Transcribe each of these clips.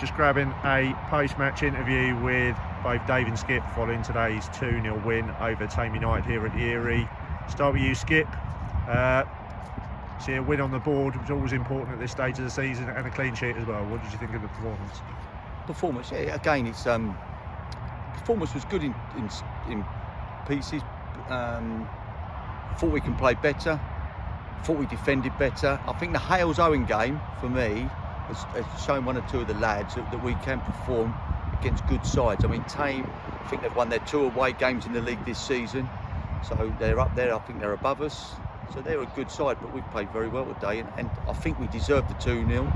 Just grabbing a post-match interview with both Dave and Skip following today's 2-0 win over Thame United here at Eyrie. Start with you, Skip. See a win on the board, which is always important at this stage of the season, and a clean sheet as well. What did you think of the performance? Performance, yeah, again, it's performance was good in pieces. Thought we can play better. Thought we defended better. I think the Hales-Owen game for me has shown one or two of the lads that we can perform against good sides. I mean, Thame, I think they've won their 2 away games in the league this season, so they're up there. I think they're above us, so they're a good side. But we've played very well today, and I think we deserve the 2-0.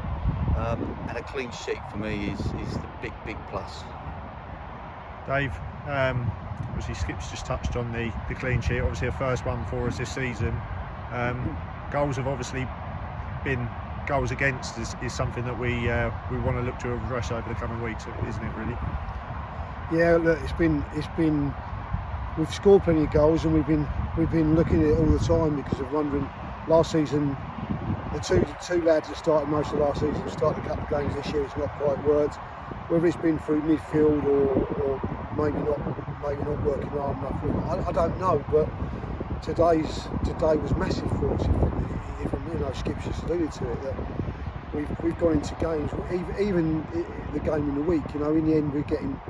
And a clean sheet for me is the big plus. Dave, obviously Skip's just touched on the clean sheet. Obviously a first one for us this season. Goals have obviously been goals against is something that we want to look to address over the coming weeks, isn't it? Really? Yeah, look, it's been we've scored plenty of goals, and we've been looking at it all the time because of wondering. Last season, the two lads that started most of last season started a couple of games this year. It's not quite worked. Whether it's been through midfield or maybe not working hard enough, I don't know. But today was massive for us. If Skip's just alluded to it, that we've gone into games, even the game in the week. In the end we're getting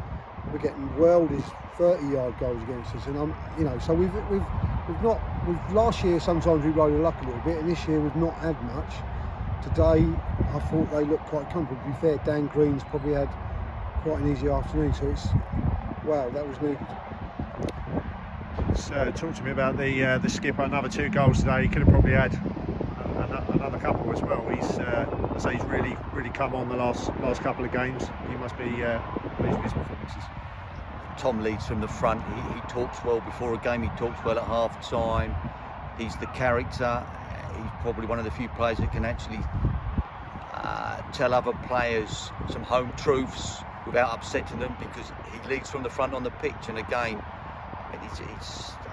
Weld's 30-yard goals against us, and so we've last year sometimes we rode the luck a little bit, and this year we've not had much. Today I thought they looked quite comfortable. To be fair, Dan Green's probably had quite an easy afternoon, so wow, that was needed. Talk to me about the skipper. Another 2 goals today. He could have probably had another couple as well. He's really come on the last couple of games. He must be pleased with his performances. Tom leads from the front. He talks well before a game. He talks well at half time. He's the character. He's probably one of the few players that can actually tell other players some home truths without upsetting them, because he leads from the front on the pitch. And again, I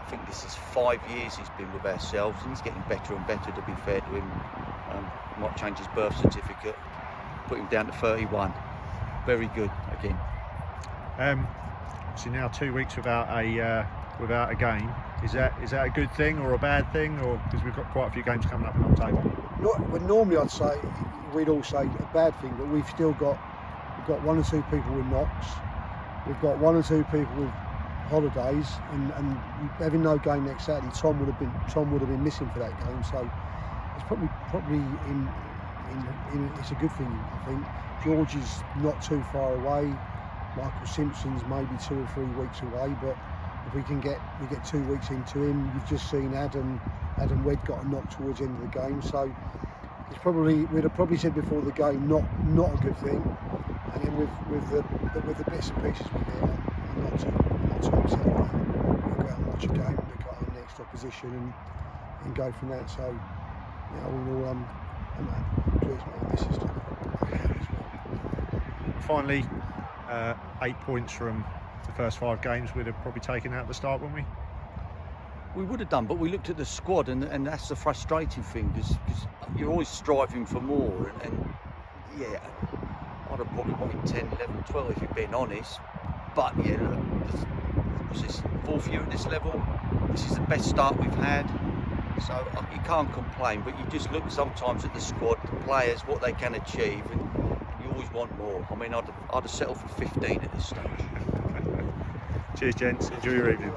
think this is 5 years he's been with ourselves, and he's getting better and better, to be fair to him. Might change his birth certificate, put him down to 31. Very good again. Obviously now 2 weeks without a game. Is that a good thing or a bad thing, or because we've got quite a few games coming up in October? Normally we'd all say a bad thing, but we've got 1 or 2 people with knocks. We've got 1 or 2 people with holidays, and having no game next Saturday, Tom would have been missing for that game. So it's probably in it's a good thing. I think George is not too far away. Michael Simpson's maybe 2 or 3 weeks away, but if we get 2 weeks into him, you've just seen Adam Wedd got a knock towards the end of the game. So we'd have probably said before the game not a good thing. And then with the bits and pieces we get, I'm not too upset about it. We'll go out and watch a game, look at our next opposition, and go from that. So all I'm pleased with my missus to. Finally, 8 points from the first 5 games we'd have probably taken out at the start, wouldn't we? We would have done, but we looked at the squad, and that's the frustrating thing, because you're always striving for more, and yeah, I'd have probably wanted 10, 11, 12 if you're being honest. But yeah, look, was this 4th year at this level? This is the best start we've had, so you can't complain. But you just look sometimes at the squad, the players, what they can achieve, and you always want more. I mean, I'd have settled for 15 at this stage. Cheers, gents. Enjoy your evening.